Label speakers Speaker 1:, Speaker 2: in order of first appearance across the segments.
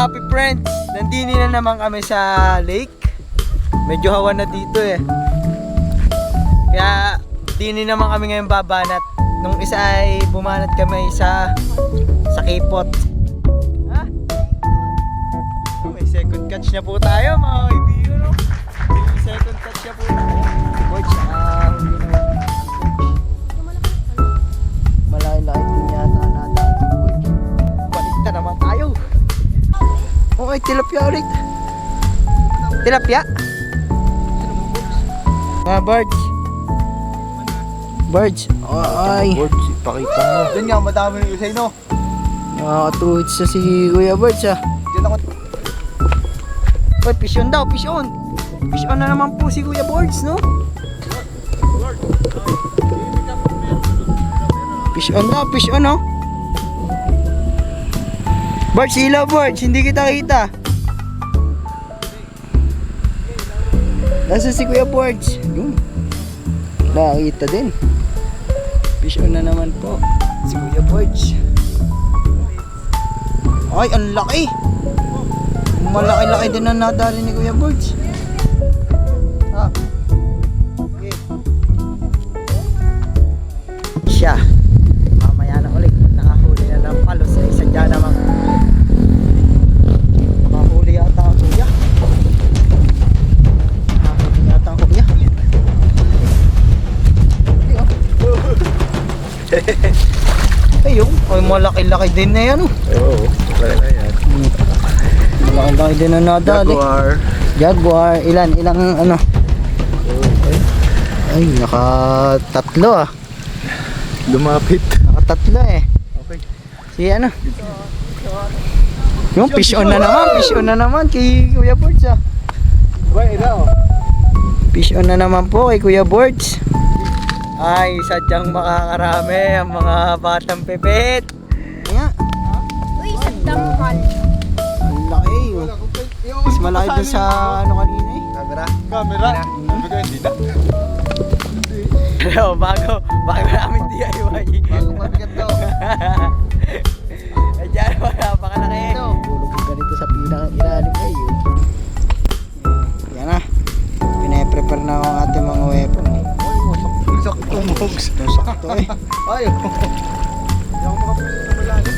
Speaker 1: Happy friends, nandini na naman kami sa lake. Medyo hawa na dito eh. Kaya dini naman kami ngayon babanat. Nung isa ay bumanat kami sa Kipot. Ha? May second catch na po tayo mga kaibigan, no? May second catch na po tayo. Coach, malaki-laki din yata natin. Balik na naman tayo. Okay, tilapia ulit. Tilapia? Mga birds. Birds. Ay.
Speaker 2: Birds, ipakita mo. Diyan nga, madami yung isa, no?
Speaker 1: Nakakatuwid sa si Kuya Birds, ah.
Speaker 2: Diyan ako.
Speaker 1: Uy, fish on daw, fish on. Fish on na naman po si Kuya Birds, no? Fish on daw, fish on, no? Birds, ilaw Birds, hindi kita kita. Nasa si Kuya Birds? Yun. Nakakita din. Fish on na naman po si Kuya Birds. Ay, ang laki. Malaki-laki din ang nadali ni Kuya Birds. Ah. Okay. Siya. Mamaya na ulit. Nakahuli na ng palos sa isa dyan naman. Nakahuli yata ang kuya. Nakahuli yata ang kuya. Ayun. Ay, malaki-laki din na yan.
Speaker 2: Oo, kaya na yan.
Speaker 1: Malaki-laki din ang nadali.
Speaker 2: Jaguar.
Speaker 1: Jaguar. Ilang ano? Ay, nakatatlo ah.
Speaker 2: Lumapit.
Speaker 1: Nakatatlo eh.
Speaker 2: Okay.
Speaker 1: Si ano? Yung fish on na naman. Fish on na naman kay Kuya Birds ah.
Speaker 2: Wait, ito.
Speaker 1: Fish on na naman po kay Kuya Birds. Ay, sadyang makakarami ang mga batang pipit. Ayan.
Speaker 3: Uy, sadyang hal.
Speaker 1: Ang laki oh. Mas malaki doon sa ano kanina eh.
Speaker 2: Camera. Camera. Bigay hindi na.
Speaker 1: Hello, bago namin DIY.
Speaker 2: Bagong mabigat daw.
Speaker 1: Ay, dyan naman, napakalaki. Tulog ka dito sa pinaka-ilalim kayo. Yan na. Pinaprepare na ang ating mga weapon.
Speaker 2: Sakto mogs.
Speaker 1: Sakto eh.
Speaker 2: Ay, hindi ako makapunta sa malalim.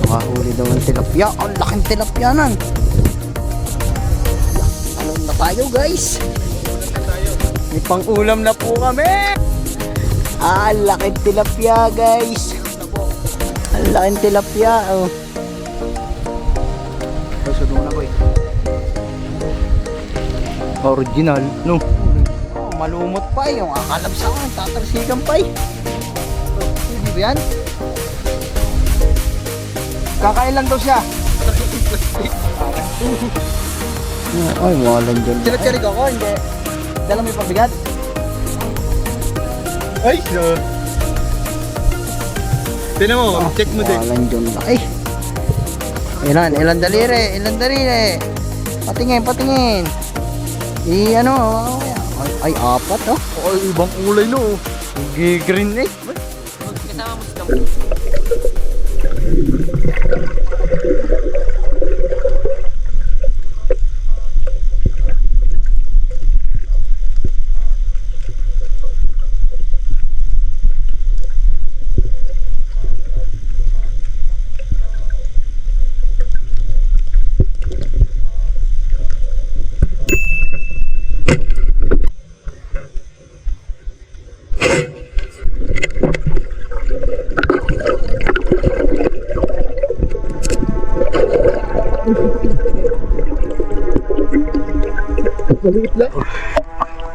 Speaker 1: Nakahuli daw ng tilapia. Ang laking tilapia nan. Alon na tayo guys. May pang ulam na po kami. Laking tilapia guys. Ang laking tilapia oh.
Speaker 2: Sunod na ko eh. Original, no?
Speaker 1: Oh, malumot pa eh. Yung akalabsakan, tatalsikan pa eh. Hindi ba yan?
Speaker 2: Kakain lang daw siya.
Speaker 1: Ay, walang dyan.
Speaker 2: Chilik-chilik ako, hindi.
Speaker 1: Dala mo yung pabigat?
Speaker 2: Ay, so. Tinan mo, check mo din.
Speaker 1: Walang dyan. Ay! Ilan daliri. Patingin. Ano, ay apat oh.
Speaker 2: Ay, ibang kulay no.
Speaker 1: Green eh.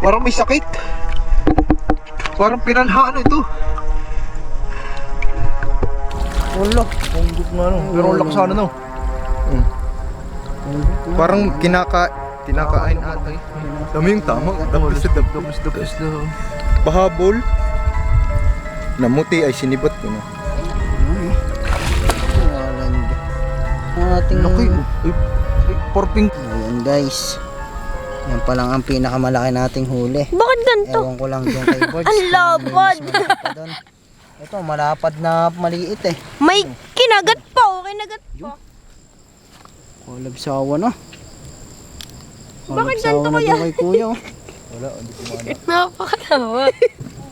Speaker 2: Parang may sakit. Parang pinanhaan ito.
Speaker 1: Wala. Punggok nga no.
Speaker 2: Pero ang lakas sana no. Parang kinakain ata eh. Dami yung tama. Tapos pahabol. Namuti ay sinibat ko na.
Speaker 1: Ating
Speaker 2: Laki. Ay, porping.
Speaker 1: Ayan guys. Yan pa lang ang pinakamalaki nating huli.
Speaker 3: Bakit ganito?
Speaker 1: Ewan ko lang doon kay Bords.
Speaker 3: Ang lapad.
Speaker 1: Ito, malapad na maliit eh.
Speaker 3: May kinagat pa, kinagat pa.
Speaker 1: Kalabsawa na.
Speaker 3: Bakit
Speaker 1: Kalabsawa
Speaker 3: ganito,
Speaker 1: na
Speaker 3: kuya?
Speaker 1: doon kay kuya. Oh.
Speaker 3: Napakatawa.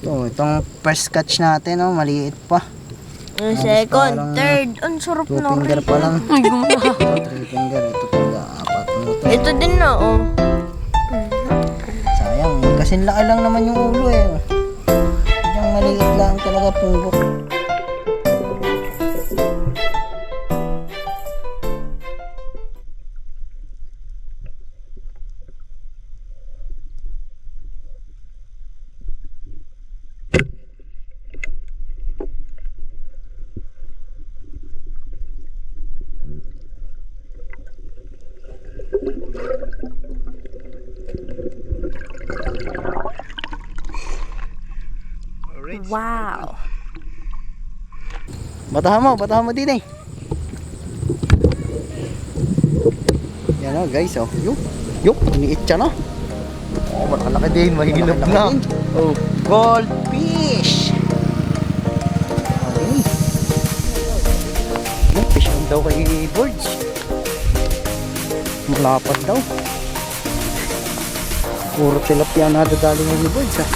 Speaker 1: Itong first catch natin, oh, maliit pa.
Speaker 3: Ang second,
Speaker 1: parang
Speaker 3: third. Ang sarap
Speaker 1: 2
Speaker 3: na
Speaker 1: finger
Speaker 3: rin.
Speaker 1: pa lang.
Speaker 3: Ay, gumawa.
Speaker 1: 3 finger, ito pala 4 mo to.
Speaker 3: Ito din na, oh.
Speaker 1: Sayang, kasing laki lang naman yung ulo eh. Yung maliit lang talaga punggok.
Speaker 3: Wow.
Speaker 1: Batahan mo din eh. Yan o guys, oh. Yung, iniit siya na.
Speaker 2: Oh, malaki din. Mahilap
Speaker 1: Malaki
Speaker 2: na.
Speaker 1: din. Oh, goldfish. Okay. Yung fish on daw kay Bords. Malapad daw. Puro tilapia na dadali ni Bords ha.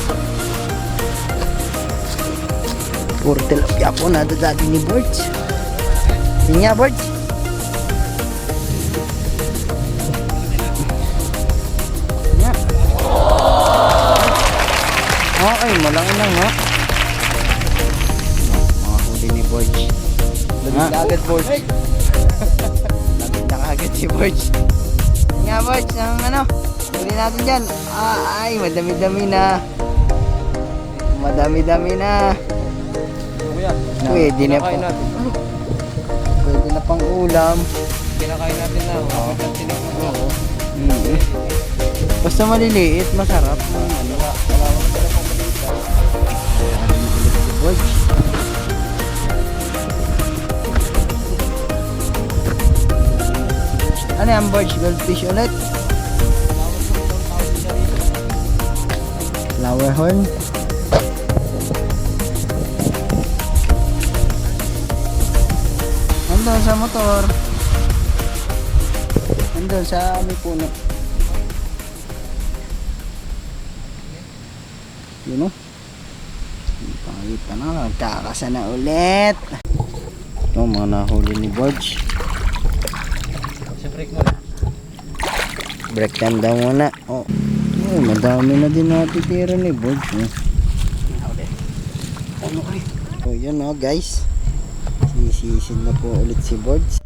Speaker 1: Puro tilapia po na dadali ni Bords. Hindi nga Bords. Ay, malaki lang ha. Mga huli ni Borge.
Speaker 2: Labis na agad, boss.
Speaker 1: Labis na agad si Borge. Nga Borge, ang ano, huli natin dyan. Ay, madami-dami na. Madami-dami na. Pwede na pa. Pwede na pang ulam.
Speaker 2: Kinakain natin na.
Speaker 1: Oo. Basta maliliit, masarap. Borge. Ano yan, Borge? Goldfish ulit? Flower horn? Andun sa motor. Andun sa may puno. Yun o. Pangita na, nagkakasa na ulit. Ito mga nahuli ni Borge.
Speaker 2: Break mo na.
Speaker 1: Break time daw muna. Oh, madami na din natitira ni Borge. So yun o guys. Sisisid na po ulit si Borge.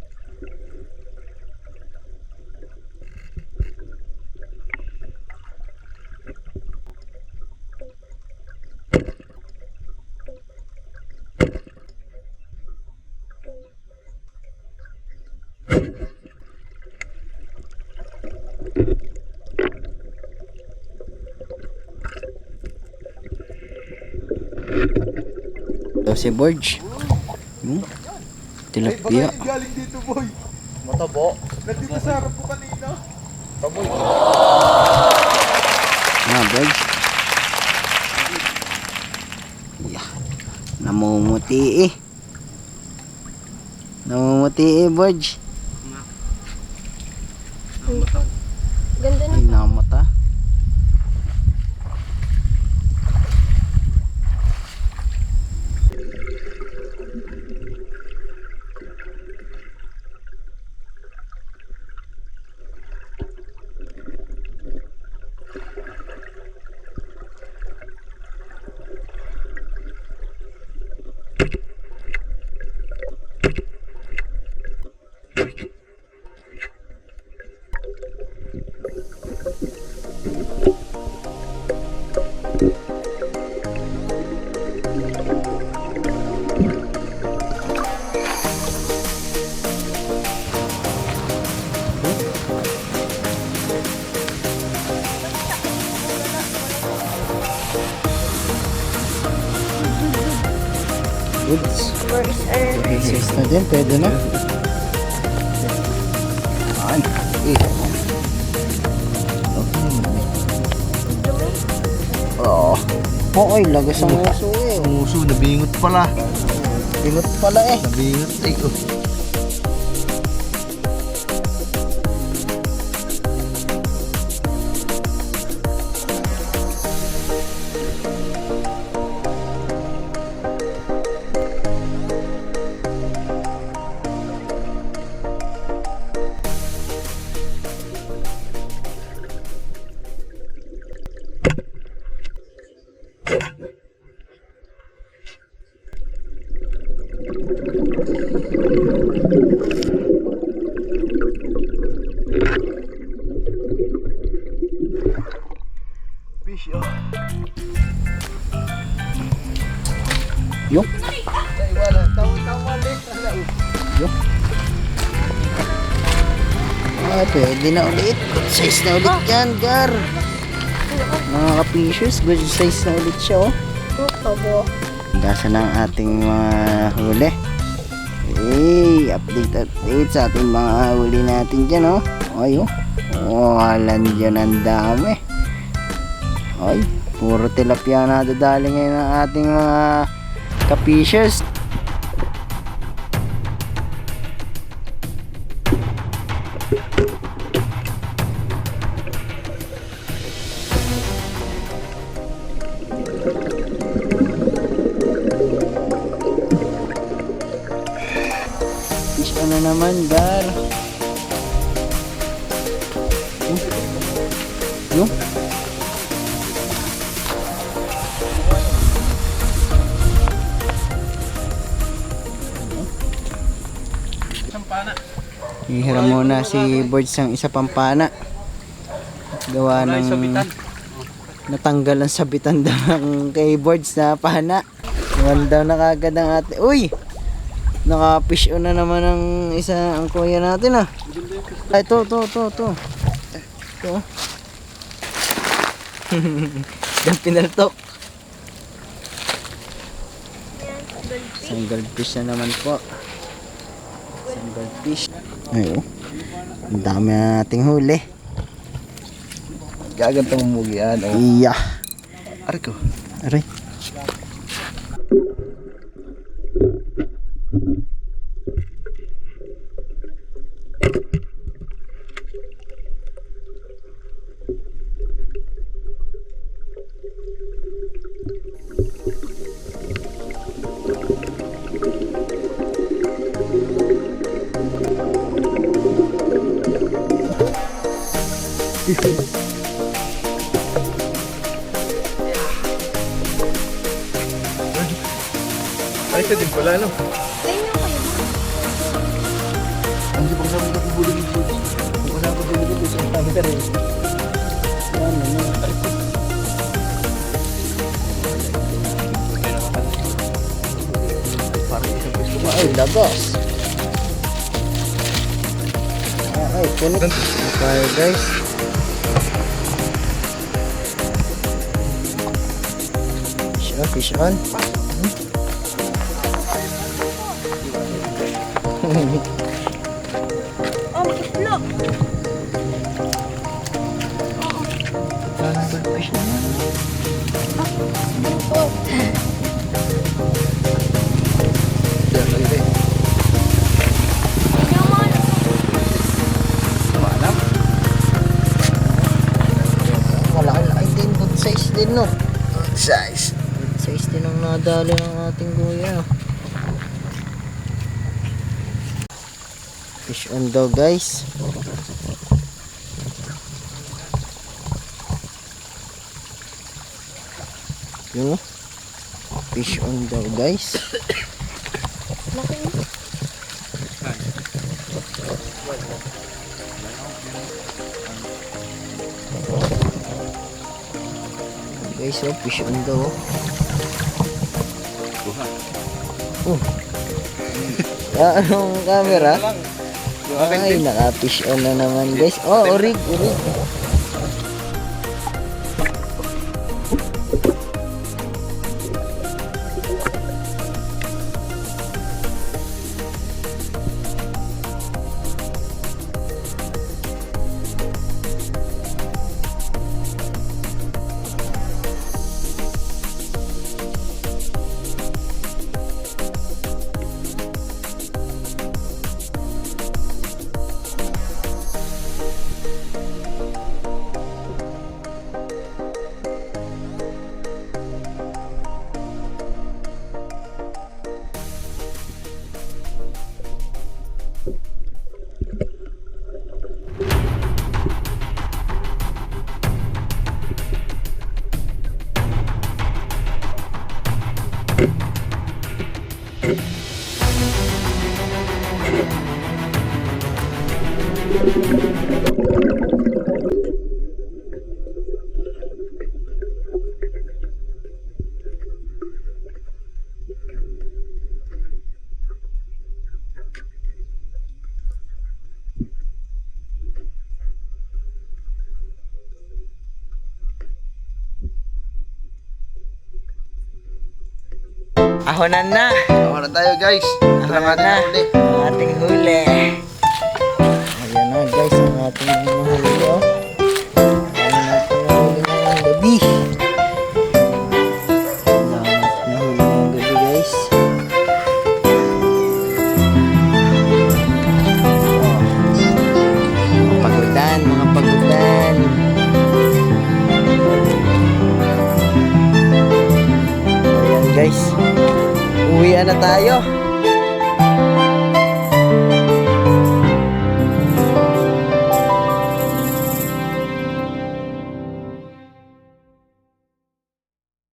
Speaker 1: Ito si Borge. Tilapia.
Speaker 2: Galing dito, boy.
Speaker 1: Matabo.
Speaker 2: Nandito sa harap ko kanina.
Speaker 1: Borge. Yeah. Namumuti eh. Namumuti eh, Borge.
Speaker 3: Ganda na.
Speaker 1: Ay, namata. Pwede na. Ayan. Oo. Okay, lagas ang uso eh.
Speaker 2: Muso, nabingot pala.
Speaker 1: Bingot pala eh.
Speaker 2: Nabingot eh. Oh. Fish, oh.
Speaker 1: Yok.
Speaker 2: Wala, tawa ulit.
Speaker 1: Yok. Pwede na ulit. Good size na ulit yan, Gar. Mga ka-fishers, good size na ulit siya, oh.
Speaker 3: Tabo.
Speaker 1: Dasa na ang ating mga huli. Update sa ating mga huli natin dyan, oh. Ay, oh. Walan dyan ang dami. Ay, puro tilapia na dadali ngayon ang ating mga ka-fishers. Fish ano naman, Gar? Yung? Hihiram muna si Birds ng isa pang pana. Gawa ng natanggal ang sabitan daw ng kay Birds na pana. Iwan daw na kagad ang ate. Uy! Naka-fish on na naman ang isa ang kuya natin ah. Ay, ito. Ito. Diyan pinaltok. Isang goldfish na naman po. Isang goldfish. Ay, oh. Ang dami na nating huli.
Speaker 2: Gagantang umugian, oh.
Speaker 1: Iya.
Speaker 2: Aray ko.
Speaker 1: Aray.
Speaker 2: Ay, ito din pala, no? Ang di pang sabi ko bubulog yung food. Ang kasama ko bubulog yung food. Ang sabi rin. Parang isang piso ba?
Speaker 1: Ay, lagos. Ay, punit. Okay, guys. Fish on.
Speaker 3: Oh, itlog.
Speaker 1: Parang goldfish naman.
Speaker 3: Oh.
Speaker 1: Malaki din, good size din, no?
Speaker 2: Good size.
Speaker 1: Good size din ang nadali ng ating kuya. Fish on daw, guys. Yung fish on daw, guys. Guys, oh, fish on daw. Oh. Anong camera? Ay, naka-fish on na naman, guys. Oh, orig. Ahonan na.
Speaker 2: Ako na tayo guys. Ito lang
Speaker 1: Ahonan
Speaker 2: ating
Speaker 1: na.
Speaker 2: huli.
Speaker 1: Ang ating huli. Ayan na guys, ang ating huli. Oh. Ang ating huli ngayong gabi. Ang ating huli ngayong gabi guys. Oh. Pagudan, mga pagudan. Ayan guys. Uwian na tayo.